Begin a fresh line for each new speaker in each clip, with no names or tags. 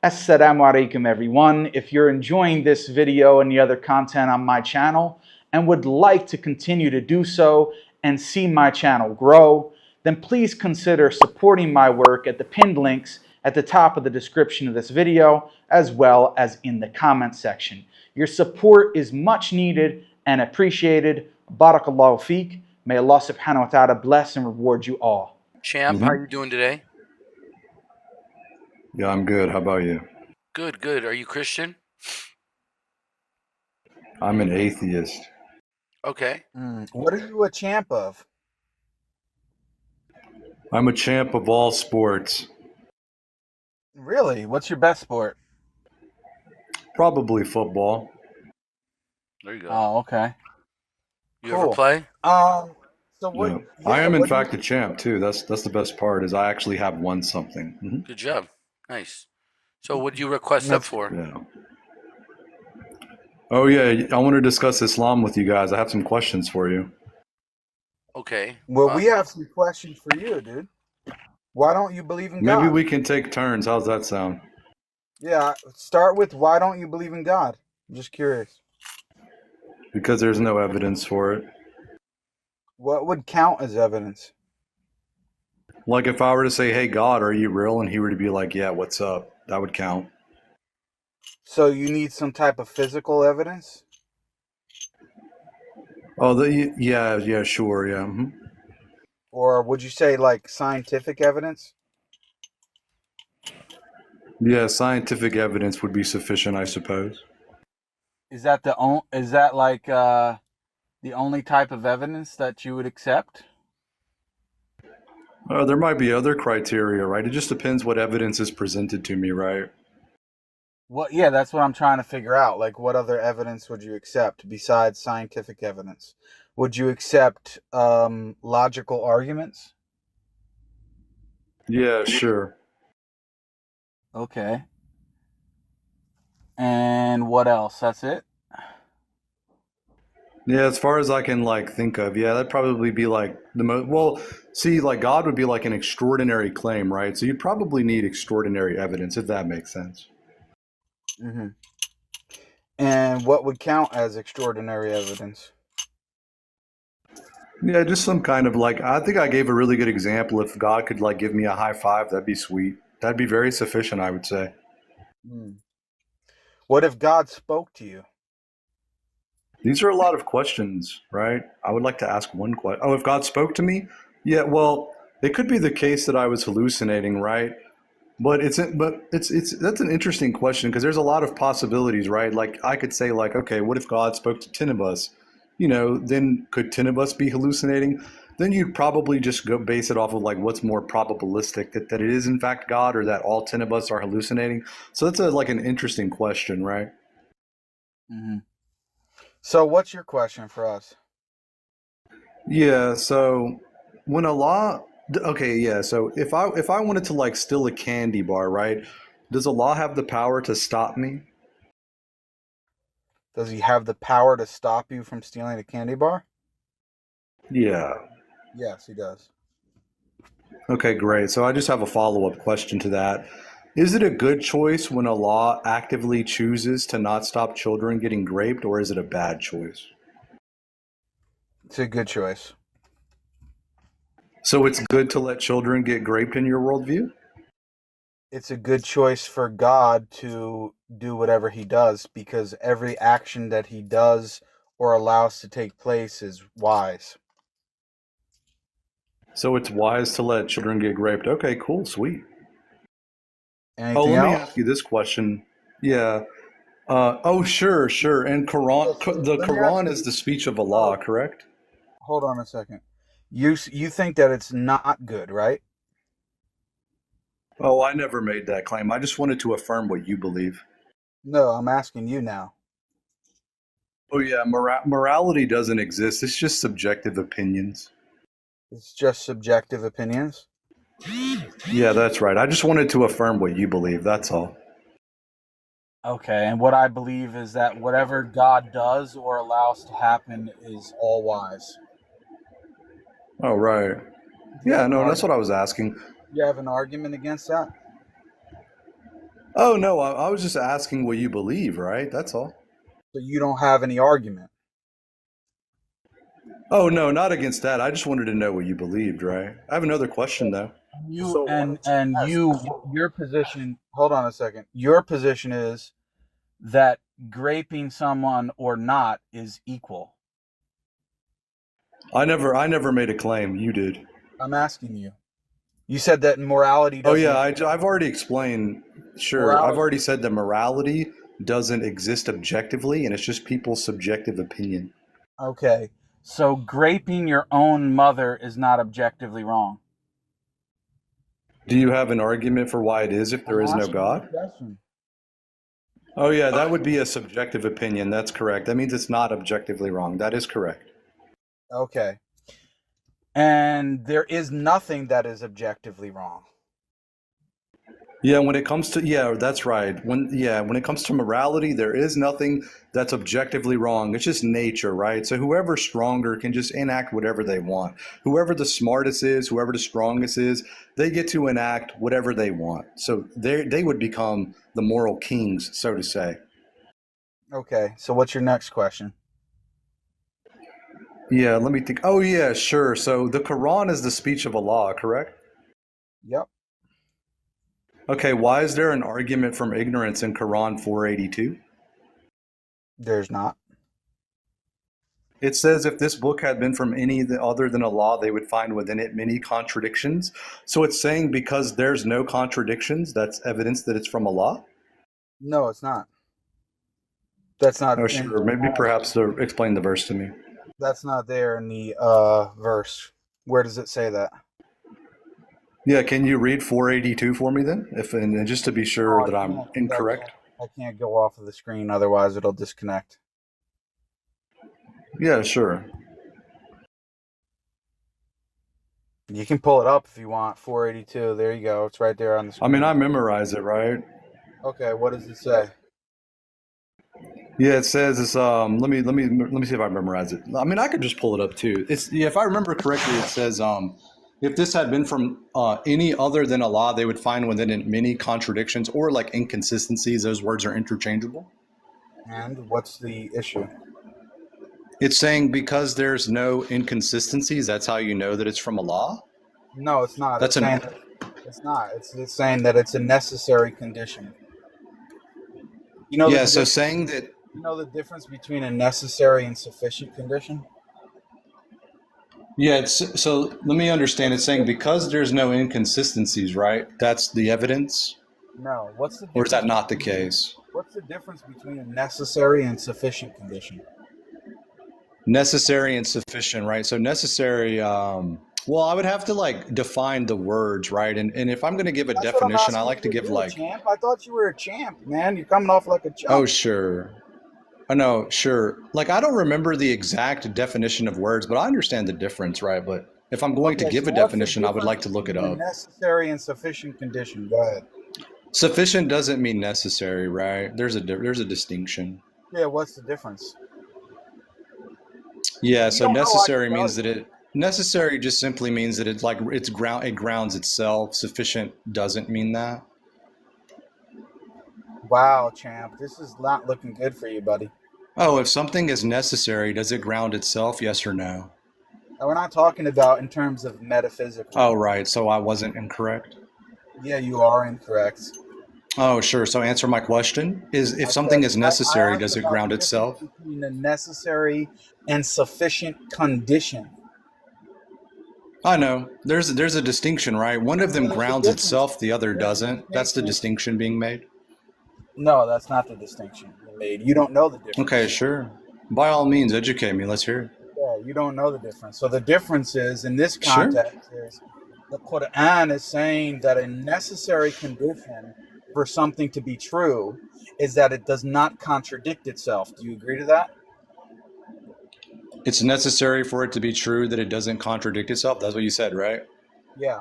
Assalamu alaikum everyone. If you're enjoying this video and the other content on my channel and would like to continue to do so and see my channel grow, then please consider supporting my work at the pinned links at the top of the description of this video, as well as in the comment section. Your support is much needed and appreciated. Barakallahu feek. May Allah subhanahu wa ta'ala bless and reward you all.
Champ, how are you doing today?
Yeah, I'm good. How about you?
Good, good. Are you Christian?
I'm an atheist.
Okay.
What are you a champ of?
I'm a champ of all sports.
Really? What's your best sport?
Probably football.
There you go.
Oh, okay.
You ever play?
So what?
No. I am in fact a champ too. That's the best part is I actually have won something. Mm-hmm.
Good job. Nice. So what do you request up for?
Yeah. Oh yeah, I want to discuss Islam with you guys. I have some questions for you.
Okay.
Well, we have some questions for you, dude. Why don't you believe in God?
Maybe we can take turns. How's that sound?
Yeah, start with why don't you believe in God? I'm just curious.
Because there's no evidence for it.
What would count as evidence?
Like if I were to say, "Hey God, are you real?" and he were to be like, "Yeah, what's up?" That would count.
So you need some type of physical evidence?
Oh, yeah, sure, yeah. Mm-hmm.
Or would you say like scientific evidence?
Yeah, scientific evidence would be sufficient, I suppose.
Is that the only type of evidence that you would accept?
There might be other criteria, right? It just depends what evidence is presented to me, right?
Well, yeah, that's what I'm trying to figure out. Like, what other evidence would you accept besides scientific evidence? Would you accept logical arguments?
Yeah, sure.
Okay. And what else? That's it?
Yeah, as far as I can think of, yeah, that'd probably be like the most. Well, see, like God would be like an extraordinary claim, right? So you'd probably need extraordinary evidence, if that makes sense.
Mm-hmm. And what would count as extraordinary evidence?
Yeah, just some kind of I think I gave a really good example. If God could give me a high five, that'd be sweet. That'd be very sufficient, I would say.
What if God spoke to you?
These are a lot of questions, right? I would like to ask one question. Oh, if God spoke to me? Yeah, well, it could be the case that I was hallucinating, right? But it's that's an interesting question because there's a lot of possibilities, right? Like I could say okay, what if God spoke to 10 of us? Then could 10 of us be hallucinating? Then you'd probably just go base it off of what's more probabilistic, that it is in fact God or that all 10 of us are hallucinating. So that's an interesting question, right?
Mm-hmm. So what's your question for us?
Yeah, so when Allah, okay, yeah, so if I wanted to steal a candy bar, right? Does Allah have the power to stop me?
Does he have the power to stop you from stealing a candy bar?
Yeah.
Yes, he does.
Okay, great. So I just have a follow-up question to that. Is it a good choice when Allah actively chooses to not stop children getting raped, or is it a bad choice?
It's a good choice.
So it's good to let children get raped in your worldview?
It's a good choice for God to do whatever he does because every action that he does or allows to take place is wise.
So it's wise to let children get raped. Okay, cool, sweet.
Anything
let me
else?
ask you this question. Yeah. Sure. And the Quran is the speech of Allah, correct?
Hold on a second. You think that it's not good, right?
Oh, I never made that claim. I just wanted to affirm what you believe.
No, I'm asking you now.
Oh yeah, morality doesn't exist. It's just subjective opinions.
It's just subjective opinions?
Yeah, that's right. I just wanted to affirm what you believe. That's all.
Okay, and what I believe is that whatever God does or allows to happen is all wise.
Oh, right. Yeah, no, that's what I was asking.
You have an argument against that?
Oh no, I was just asking what you believe, right? That's all.
So you don't have any argument.
Oh no, not against that. I just wanted to know what you believed, right? I have another question though.
You
So why don't you ask?
your position, hold on a second. Your position is that graping someone or not is equal.
I never made a claim. You did.
I'm asking you. You said that morality
Oh
doesn't
yeah, I've already explained. Sure, I've
morality.
already said that morality doesn't exist objectively, and it's just people's subjective opinion.
Okay. So graping your own mother is not objectively wrong.
Do you have an argument for why it is if there is no
asking you a
God?
question.
Oh yeah, that would be a subjective opinion. That's correct. That means it's not objectively wrong. That is correct.
Okay. And there is nothing that is objectively wrong.
Yeah, when it comes to that's right. When it comes to morality, there is nothing that's objectively wrong. It's just nature, right? So whoever's stronger can just enact whatever they want. Whoever the smartest is, whoever the strongest is, they get to enact whatever they want. So they would become the moral kings, so to say.
Okay. So what's your next question?
Yeah, let me think. Oh yeah, sure. So the Quran is the speech of Allah, correct?
Yep.
Okay, why is there an argument from ignorance in Quran 482?
There's not.
It says if this book had been from any other than Allah, they would find within it many contradictions. So it's saying because there's no contradictions, that's evidence that it's from Allah?
No, it's not. That's not.
Oh, sure. Maybe perhaps explain the verse to me.
That's not there in the verse. Where does it say that?
Yeah, can you read 482 for me then? And just to be sure
No,
that I'm incorrect.
I can't go off of the screen, otherwise it'll disconnect.
Yeah, sure.
You can pull it up if you want. 482. There you go. It's right there on the
I
screen.
mean, I memorize it, right?
Okay, what does it say?
Yeah, it says it's let me see if I memorize it. I mean, I could just pull it up too. It's if I remember correctly, it says if this had been from any other than Allah, they would find within it many contradictions or like inconsistencies. Those words are interchangeable.
And what's the issue?
It's saying because there's no inconsistencies, that's how you know that it's from Allah.
No, it's not.
That's
it's not. It's saying that it's a necessary condition. You know.
Yeah. So saying that.
You know the difference between a necessary and sufficient condition?
Yeah. So let me understand. It's saying because there's no inconsistencies, right? That's the evidence.
No. What's the difference?
Or is that not the case?
What's the difference between a necessary and sufficient condition?
Necessary and sufficient, right? So necessary, well, I would have to like define the words, right? And if I'm going to give a definition, I like to give like.
Champ. I thought you were a champ, man. You're coming off like a champ.
Oh, sure. I know, sure. Like I don't remember the exact definition of words, but I understand the difference, right? But if I'm going to give a definition, I would like to look it up.
Necessary and sufficient condition. Go ahead.
Sufficient doesn't mean necessary, right? There's a distinction.
Yeah, what's the difference?
Yeah, so necessary means that necessary just simply means that it's like it grounds itself. Sufficient doesn't mean that.
Wow, champ, this is not looking good for you, buddy.
Oh, if something is necessary, does it ground itself? Yes or no?
We're not talking about in terms of metaphysical.
Oh, right. So I wasn't incorrect.
Yeah, you are incorrect.
Oh, sure. So answer my question is if something is necessary, does it ground itself?
Between a necessary and sufficient condition.
I know. There's a distinction, right? One of them grounds itself, the other doesn't. That's the distinction being made.
No, that's not the distinction being made. You don't know the difference.
Okay, sure. By all means, educate me. Let's hear it.
Yeah, you don't know the difference. So the difference is, in this context, is the Qur'an is saying that a necessary condition for something to be true is that it does not contradict itself. Do you agree to that?
It's necessary for it to be true that it doesn't contradict itself. That's what you said, right?
Yeah.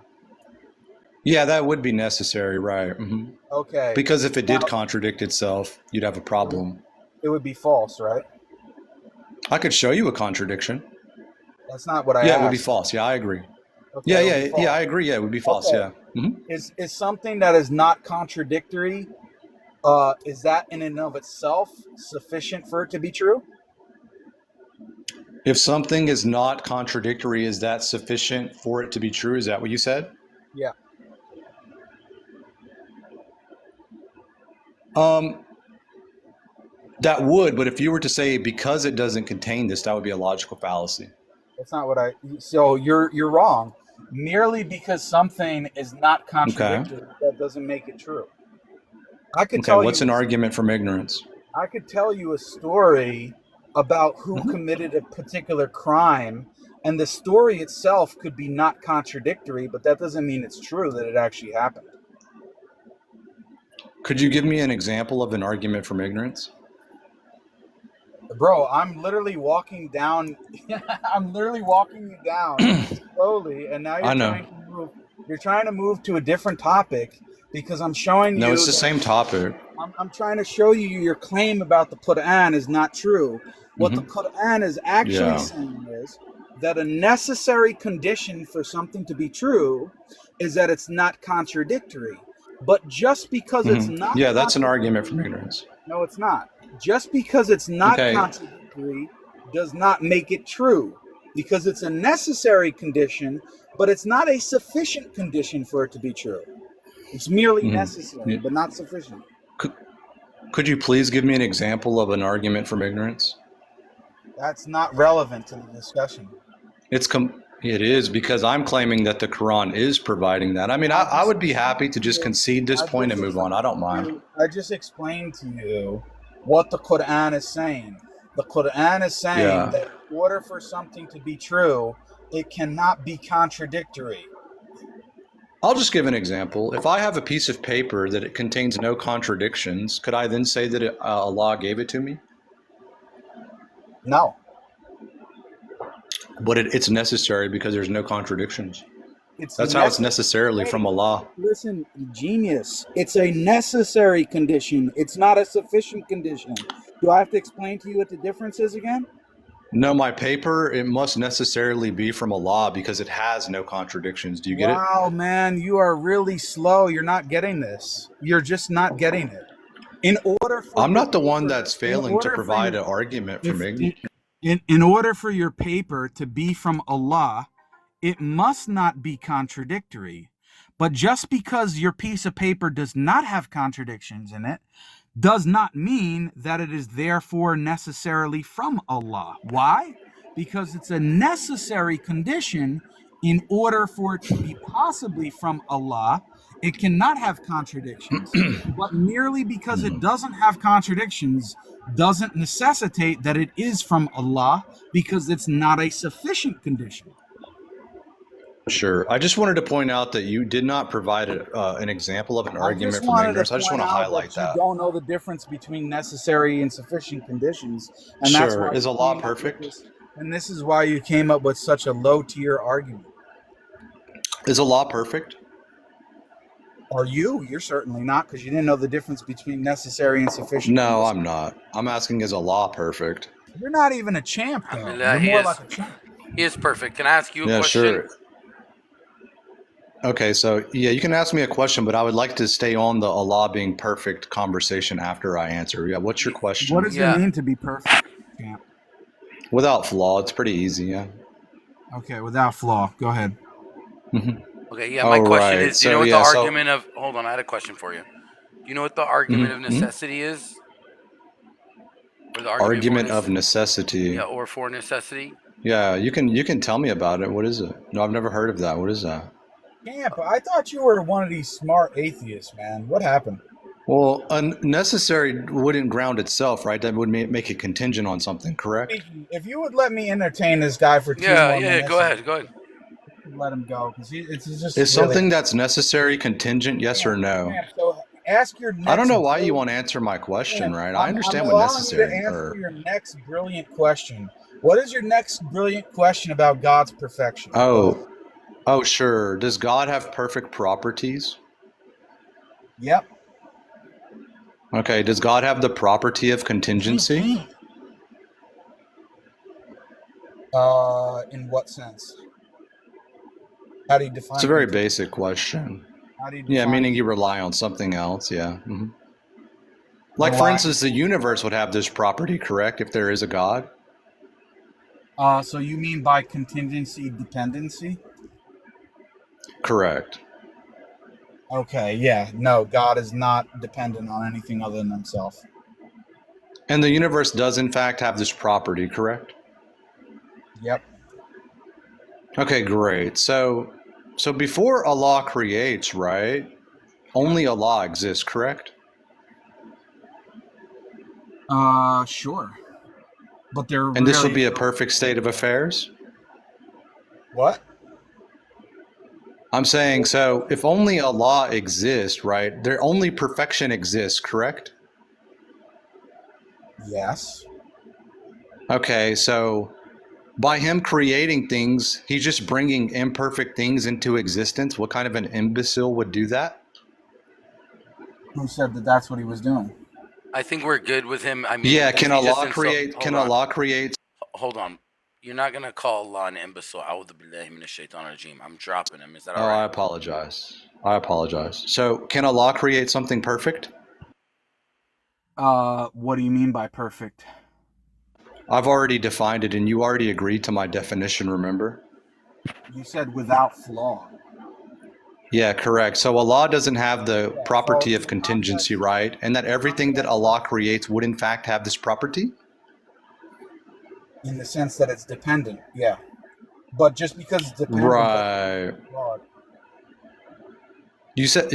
Yeah, that would be necessary, right? Mm-hmm.
Okay.
Because if it did contradict itself, you'd have a problem.
It would be false, right?
I could show you a contradiction.
That's not what I
asked.
asked.
It would be false. Yeah, I agree.
Okay,
yeah, I agree. Yeah, it would be false.
Okay.
Yeah. Mm-hmm.
Is something that is not contradictory is that in and of itself sufficient for it to be true?
If something is not contradictory, is that sufficient for it to be true? Is that what you said?
Yeah.
That would, but if you were to say because it doesn't contain this, that would be a logical fallacy.
That's not what so you're wrong. Merely because something is not contradictory, that doesn't make it true. I could tell
what's
you
an argument from ignorance?
I could tell you a story about who committed a particular crime, and the story itself could be not contradictory, but that doesn't mean it's true that it actually happened.
Could you give me an example of an argument from ignorance?
Bro, I'm literally walking down. I'm literally walking you down slowly, and now you're trying to move to a different topic because I'm showing you.
No, it's the same topic.
I'm trying to show you your claim about the Qur'an is not true. What the Qur'an is actually saying is that a necessary condition for something to be true is that it's not contradictory. But just because it's not,
that's an argument from ignorance.
No, it's not. Just because it's not contradictory does not make it true, because it's a necessary condition, but it's not a sufficient condition for it to be true. It's merely necessary, but not sufficient.
Could you please give me an example of an argument from ignorance?
That's not relevant to the discussion.
It is, because I'm claiming that the Quran is providing that. I mean, I would be happy to just concede this point and move on. I don't mind.
I just explained to you what the Qur'an is saying. The Qur'an is saying that in order for something to be true, it cannot be contradictory.
I'll just give an example. If I have a piece of paper that it contains no contradictions, could I then say that Allah gave it to me?
No.
But it's necessary because there's no contradictions. That's how it's necessarily from Allah.
Listen, genius. It's a necessary condition. It's not a sufficient condition. Do I have to explain to you what the difference is again?
No, my paper, it must necessarily be from Allah because it has no contradictions. Do you get it?
Wow, man, you are really slow. You're not getting this. You're just not getting it.
I'm not the one that's failing to provide an argument from ignorance.
In order for your paper to be from Allah, it must not be contradictory. But just because your piece of paper does not have contradictions in it, does not mean that it is therefore necessarily from Allah. Why? Because it's a necessary condition in order for it to be possibly from Allah. It cannot have contradictions, but merely because it doesn't have contradictions doesn't necessitate that it is from Allah, because it's not a sufficient condition.
Sure. I just wanted to point out that you did not provide an example of an argument from ignorance. I just want to highlight that.
You don't know the difference between necessary and sufficient conditions. And
sure.
That's why
is Allah perfect?
And this is why you came up with such a low-tier argument.
Is Allah perfect?
Are you? You're certainly not, because you didn't know the difference between necessary and sufficient.
No, I'm not. I'm asking, is Allah perfect?
You're not even a champ, though. You're
He
more
is.
like a champ.
He is perfect. Can I ask you a
Yeah,
question?
sure. Okay, so you can ask me a question, but I would like to stay on the Allah being perfect conversation after I answer. Yeah, what's your question?
What does it mean to be perfect, champ?
Without flaw, it's pretty easy, yeah.
Okay, without flaw. Go ahead.
Okay, yeah, my question is, do you know what the
so-
argument of, hold on, I had a question for you. Do you know what the argument of necessity is? Or the
Argument
for
of necessity.
Yeah, or for necessity?
Yeah, you can tell me about it. What is it? No, I've never heard of that. What is that?
Champ, I thought you were one of these smart atheists, man. What happened?
Well, unnecessary wouldn't ground itself, right? That would make it contingent on something, correct?
If you would let me entertain this guy for 2 more minutes.
Go ahead.
Let him go, because it's just.
Is something that's necessary contingent, yes or no?
So ask your next.
I don't know why you want to answer my question, right? I understand what necessary.
To answer your next brilliant question. What is your next brilliant question about God's perfection?
Oh, sure. Does God have perfect properties?
Yep.
Okay. Does God have the property of contingency?
In what sense? How do you define?
It's a very basic question.
How do you define?
Yeah, meaning you rely on something else. Yeah. Like, for instance, the universe would have this property, correct, if there is a God?
So you mean by contingency dependency?
Correct.
Okay, yeah. No, God is not dependent on anything other than himself.
And the universe does, in fact, have this property, correct?
Yep.
Okay, great. So before Allah creates, right, only Allah exists, correct?
Sure. But they're
And this would be a perfect state of affairs?
What?
I'm saying, so if only Allah exists, right, there only perfection exists, correct?
Yes.
Okay, so by him creating things, he's just bringing imperfect things into existence. What kind of an imbecile would do that?
Who said that that's what he was doing?
I think we're good with him. I mean,
Yeah, can Allah
Allah
create?
Hold on. You're not gonna call Allah an imbecile. A'udhu billahi minash shaitanir rajim. I'm dropping him. Is that all right?
I apologize. So can Allah create something perfect?
What do you mean by perfect?
I've already defined it, and you already agreed to my definition, remember?
You said without flaw.
Yeah, correct. So Allah doesn't have the property of contingency, right? And that everything that Allah creates would in fact have this property?
In the sense that it's dependent, yeah. But just because it's dependent,
right? You said,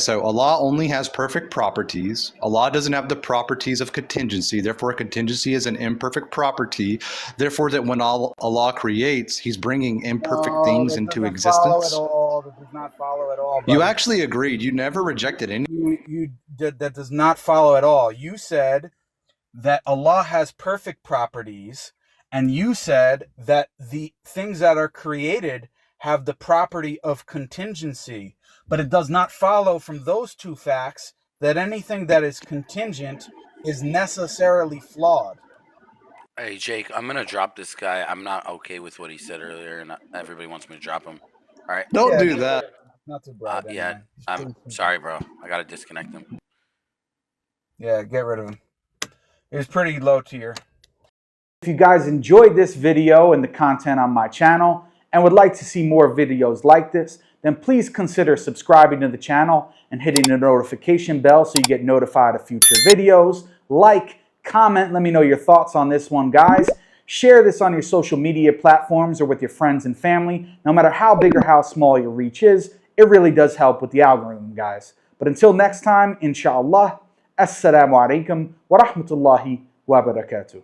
so Allah only has perfect properties. Allah doesn't have the properties of contingency. Therefore, contingency is an imperfect property. Therefore, that when Allah creates, he's bringing imperfect things into existence.
That does not follow at all.
You actually agreed. You never rejected any.
That does not follow at all. You said that Allah has perfect properties, and you said that the things that are created have the property of contingency. But it does not follow from those two facts that anything that is contingent is necessarily flawed.
Hey, Jake, I'm going to drop this guy. I'm not okay with what he said earlier, and everybody wants me to drop him. All right?
Don't do that.
Not too bad.
Yeah, I'm sorry, bro. I got to disconnect him.
Yeah, get rid of him. It was pretty low tier.
If you guys enjoyed this video and the content on my channel and would like to see more videos like this, then please consider subscribing to the channel and hitting the notification bell so you get notified of future videos. Like, comment, let me know your thoughts on this one, guys. Share this on your social media platforms or with your friends and family. No matter how big or how small your reach is, it really does help with the algorithm, guys. But until next time, inshallah, assalamu alaikum wa rahmatullahi wa barakatuh.